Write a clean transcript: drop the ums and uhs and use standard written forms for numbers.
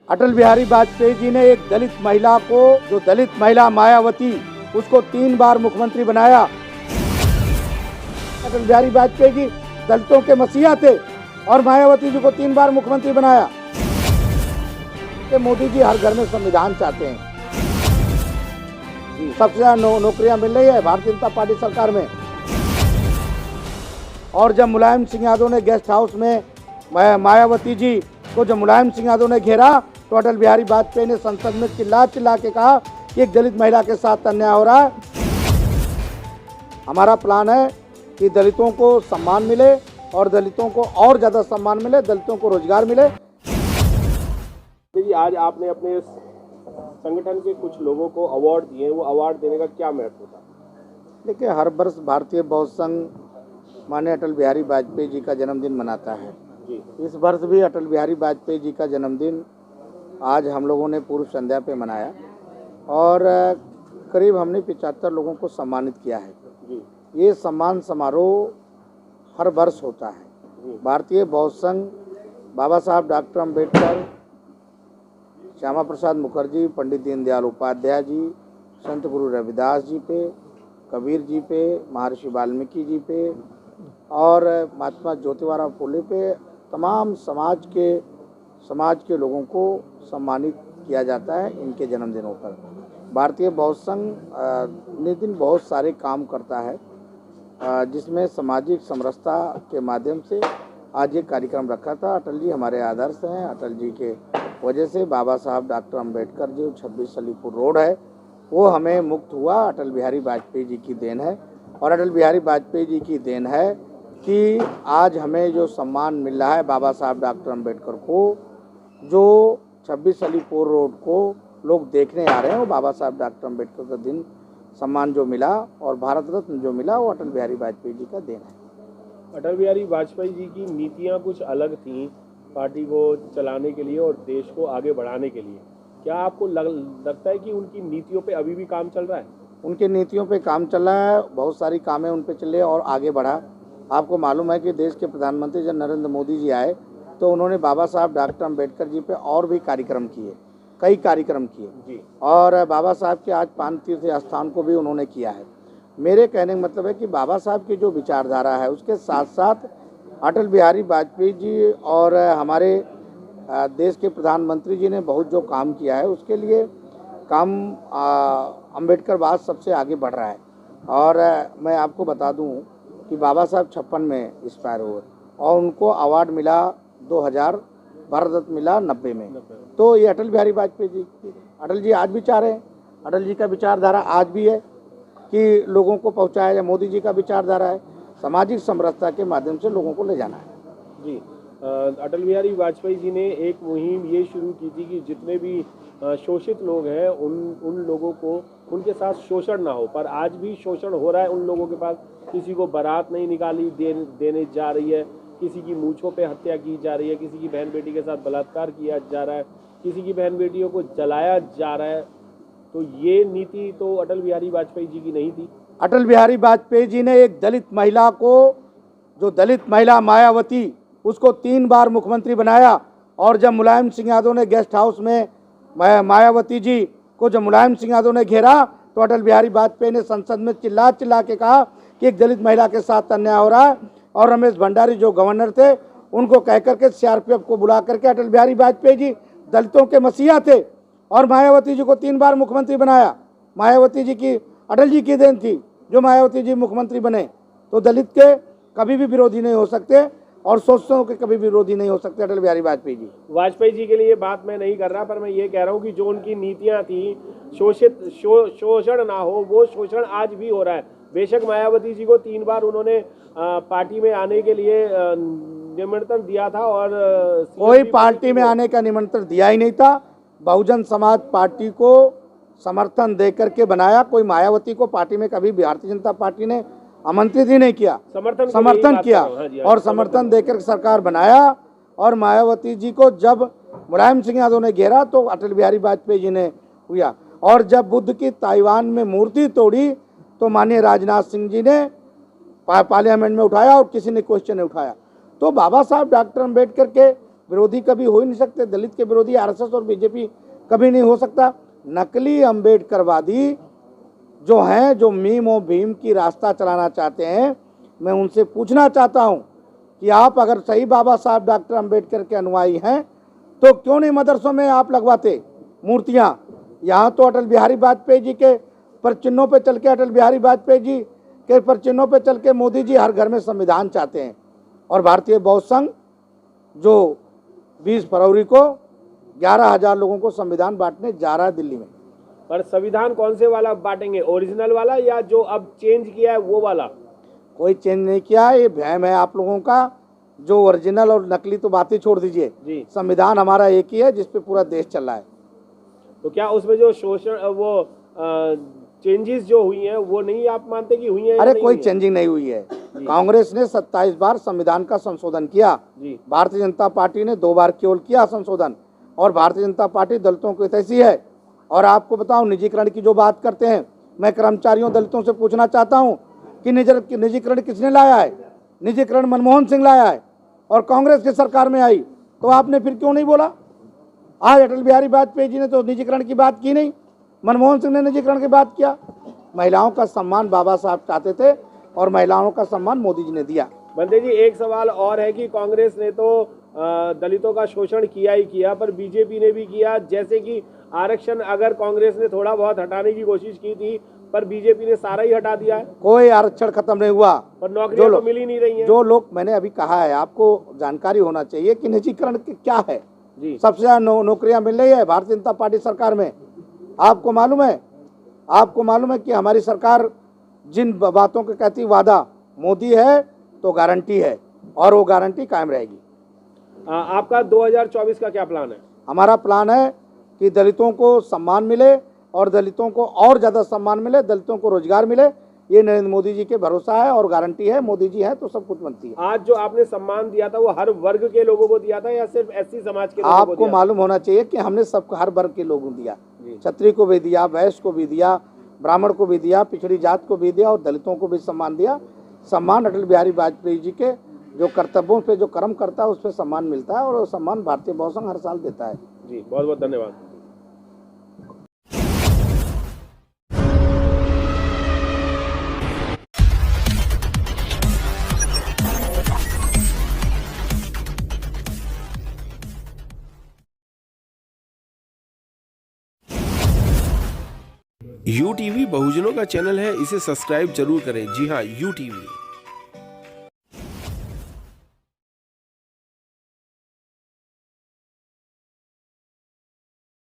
अटल बिहारी वाजपेयी जी ने एक दलित महिला को, जो दलित महिला मायावती, उसको 3 बार मुख्यमंत्री बनाया। अटल बिहारी वाजपेयी जी दलितों के मसीहा थे और मायावती जी को 3 बार मुख्यमंत्री बनाया। मोदी जी हर घर में संविधान चाहते हैं। सबसे ज्यादा नौकरियां मिल रही है भारतीय जनता पार्टी सरकार में। और जब मुलायम सिंह यादव ने गेस्ट हाउस में मायावती जी को जब मुलायम सिंह यादव ने घेरा, तो अटल बिहारी वाजपेयी ने संसद में चिल्ला चिल्ला के कहा कि एक दलित महिला के साथ अन्याय हो रहा है। हमारा प्लान है कि दलितों को सम्मान मिले और दलितों को और ज़्यादा सम्मान मिले, दलितों को रोजगार मिले। जी, आज आपने अपने संगठन के कुछ लोगों को अवार्ड दिए, वो अवार्ड देने का क्या महत्व था? देखिए, हर वर्ष भारतीय बौद्ध संघ माननीय अटल बिहारी वाजपेयी जी का जन्मदिन मनाता है। इस वर्ष भी अटल बिहारी वाजपेयी जी का जन्मदिन आज हम लोगों ने पूर्व संध्या पे मनाया और करीब हमने 75 लोगों को सम्मानित किया है। ये सम्मान समारोह हर वर्ष होता है। भारतीय बौद्ध संघ बाबा साहब डॉक्टर अम्बेडकर, श्यामा प्रसाद मुखर्जी, पंडित दीनदयाल उपाध्याय जी, संत गुरु रविदास जी पे, कबीर जी पे, महर्षि वाल्मीकि जी पे और महात्मा ज्योतिबा फुले पे तमाम समाज के लोगों को सम्मानित किया जाता है इनके जन्मदिनों पर। भारतीय बौद्ध संघ नितिन बहुत सारे काम करता है, जिसमें सामाजिक समरसता के माध्यम से आज ये कार्यक्रम रखा था। अटल जी हमारे आदर्श हैं। अटल जी के वजह से बाबा साहब डॉक्टर अम्बेडकर जो 26 अलीपुर रोड है वो हमें मुक्त हुआ, अटल बिहारी वाजपेयी जी की देन है। और अटल बिहारी वाजपेयी जी की देन है कि आज हमें जो सम्मान मिल रहा है बाबा साहब डॉक्टर अम्बेडकर को, जो 26 अलीपुर रोड को लोग देखने आ रहे हैं, वो बाबा साहब डॉक्टर अम्बेडकर का दिन सम्मान जो मिला और भारत रत्न जो मिला वो अटल बिहारी वाजपेयी जी का देन है। अटल बिहारी वाजपेयी जी की नीतियाँ कुछ अलग थीं पार्टी को चलाने के लिए और देश को आगे बढ़ाने के लिए। क्या आपको लगता है कि उनकी नीतियों पे अभी भी काम चल रहा है? उनकी नीतियों पे काम चल रहा है, बहुत सारी कामें उन पे चले और आगे बढ़ा। आपको मालूम है कि देश के प्रधानमंत्री जब नरेंद्र मोदी जी आए तो उन्होंने बाबा साहब डॉक्टर अम्बेडकर जी पे और भी कार्यक्रम किए, कई कार्यक्रम किए और बाबा साहब के आज 5 तीर्थ स्थान को भी उन्होंने किया है। मेरे कहने का मतलब है कि बाबा साहब की जो विचारधारा है उसके साथ साथ अटल बिहारी वाजपेयी जी और हमारे देश के प्रधानमंत्री जी ने बहुत जो काम किया है उसके लिए काम अम्बेडकरवाद सबसे आगे बढ़ रहा है। और मैं आपको बता दूं कि बाबा साहब 56 में एक्सपायर हुए और उनको अवार्ड मिला 2000, भारत रत्न मिला 90 में। तो ये अटल बिहारी वाजपेयी जी, अटल जी आज भी चाह रहे हैं, अटल जी का विचारधारा आज भी है कि लोगों को पहुंचाया जाए। मोदी जी का विचारधारा है सामाजिक समरसता के माध्यम से लोगों को ले जाना है। जी, अटल बिहारी वाजपेयी जी ने एक मुहिम ये शुरू की थी कि जितने भी शोषित लोग हैं उन लोगों को उनके साथ शोषण ना हो, पर आज भी शोषण हो रहा है उन लोगों के पास। किसी को बारात नहीं निकाली देने जा रही है, किसी की मूंछों पे हत्या की जा रही है, किसी की बहन बेटी के साथ बलात्कार किया जा रहा है, किसी की बहन बेटियों को जलाया जा रहा है। तो ये नीति तो अटल बिहारी वाजपेयी जी की नहीं थी। अटल बिहारी वाजपेयी जी ने एक दलित महिला को, जो दलित महिला मायावती, उसको 3 बार मुख्यमंत्री बनाया। और जब मुलायम सिंह यादव ने गेस्ट हाउस में मायावती जी को जब मुलायम सिंह यादव ने घेरा, तो अटल बिहारी वाजपेयी ने संसद में चिल्ला चिल्ला के कहा कि एक दलित महिला के साथ अन्याय हो रहा है। और रमेश भंडारी जो गवर्नर थे उनको कह करके सीआरपीएफ को बुला करके अटल बिहारी वाजपेयी जी दलितों के मसीहा थे और मायावती जी को 3 बार मुख्यमंत्री बनाया। मायावती जी की, अटल जी की देन थी जो मायावती जी मुख्यमंत्री बने। तो दलित के कभी भी विरोधी नहीं हो सकते और शोषितों के कभी विरोधी नहीं हो सकते अटल बिहारी वाजपेयी जी। वाजपेयी जी के लिए बात मैं नहीं कर रहा, पर मैं ये कह रहा हूँ कि जो उनकी नीतियाँ थी शोषण ना हो, वो शोषण आज भी हो रहा है। बेशक मायावती जी को 3 बार उन्होंने पार्टी में आने के लिए निमंत्रण दिया था और कोई पार्टी में आने का निमंत्रण दिया ही नहीं था। बहुजन समाज पार्टी को समर्थन दे करके बनाया। कोई मायावती को पार्टी में कभी भारतीय जनता पार्टी ने आमंत्रित ही नहीं किया, समर्थन किया और समर्थन देकर सरकार बनाया। और मायावती जी को जब मुलायम सिंह यादव ने घेरा तो अटल बिहारी वाजपेयी जी ने हुआ। और जब बुद्ध की ताइवान में मूर्ति तोड़ी तो माननीय राजनाथ सिंह जी ने पार्लियामेंट में उठाया और किसी ने क्वेश्चन नहीं उठाया। तो बाबा साहब डॉक्टर अम्बेडकर के विरोधी कभी हो ही नहीं सकते। दलित के विरोधी आरएसएस और बीजेपी कभी नहीं हो सकता। नकली अम्बेडकरवादी जो हैं, जो मीम और भीम की रास्ता चलाना चाहते हैं, मैं उनसे पूछना चाहता हूं कि आप अगर सही बाबा साहब डॉक्टर अम्बेडकर के अनुयायी हैं तो क्यों नहीं मदरसों में आप लगवाते मूर्तियां। यहाँ तो अटल बिहारी वाजपेयी जी के परचिन्हों पे चल के, अटल बिहारी वाजपेयी जी के परचिन्हों पे चल के मोदी जी हर घर में संविधान चाहते हैं। और भारतीय बौद्ध संघ जो 20 फरवरी को 11,000 लोगों को संविधान बांटने जा रहा है दिल्ली में। पर संविधान कौन से वाला बांटेंगे, ओरिजिनल वाला या जो अब चेंज किया है वो वाला? कोई चेंज नहीं किया, ये भ्रम है आप लोगों का। जो ओरिजिनल और नकली तो बातें छोड़ दीजिए, संविधान हमारा एक ही है जिस पे पूरा देश चल रहा है। तो क्या उसमें जो शोषण वो चेंजेस जो हुई हैं वो नहीं आप मानते कि हुई हैं? अरे कोई चेंजिंग नहीं हुई है। कांग्रेस ने 27 बार संविधान का संशोधन किया, भारतीय जनता पार्टी ने 2 बार केवल किया संशोधन। और भारतीय जनता पार्टी दलितों की हितैषी है। और आपको बताऊं, निजीकरण की जो बात करते हैं, मैं कर्मचारियों दलितों से पूछना चाहता हूं कि निजीकरण किसने लाया है? निजीकरण मनमोहन सिंह लाया है और कांग्रेस की सरकार में आई, तो आपने फिर क्यों नहीं बोला? आज अटल बिहारी वाजपेयी जी ने तो निजीकरण की बात की नहीं, मनमोहन सिंह ने निजीकरण की बात किया। महिलाओं का सम्मान बाबा साहब चाहते थे और महिलाओं का सम्मान मोदी जी ने दिया। बंदे जी, एक सवाल और है कि कांग्रेस ने तो दलितों का शोषण किया ही किया, पर बीजेपी ने भी किया। जैसे कि आरक्षण अगर कांग्रेस ने थोड़ा बहुत हटाने की कोशिश की थी, पर बीजेपी ने सारा ही हटा दिया है। कोई आरक्षण खत्म नहीं हुआ, पर नौकरियां तो मिल ही नहीं रही हैं। जो लोग, मैंने अभी कहा है, आपको जानकारी होना चाहिए कि निजीकरण क्या है। सबसे ज्यादा नौकरियां मिल रही है भारतीय जनता पार्टी सरकार में। आपको मालूम है कि हमारी सरकार जिन बातों को कहती वादा मोदी है तो गारंटी है और वो गारंटी कायम रहेगी। आपका 2024 का क्या प्लान है? हमारा प्लान है कि दलितों को सम्मान मिले और दलितों को और ज़्यादा सम्मान मिले, दलितों को रोजगार मिले। ये नरेंद्र मोदी जी के भरोसा है और गारंटी है। मोदी जी है तो सब कुछ बनती है। आज जो आपने सम्मान दिया था वो हर वर्ग के लोगों को दिया था या सिर्फ एससी समाज के लोगों को दिया? आपको मालूम होना चाहिए कि हमने सबको, हर वर्ग के लोगों को दिया। क्षत्रिय को भी दिया, वैश्य को भी दिया, ब्राह्मण को भी दिया, पिछड़ी जात को भी दिया और दलितों को भी सम्मान दिया। सम्मान अटल बिहारी वाजपेयी जी के जो कर्तव्यों पे जो कर्म करता है उस पर सम्मान मिलता है और वो सम्मान भारतीय बौद्ध संघ हर साल देता है। जी, बहुत बहुत धन्यवाद। UTV बहुजनों का चैनल है, इसे सब्सक्राइब जरूर करें। जी हाँ, UTV।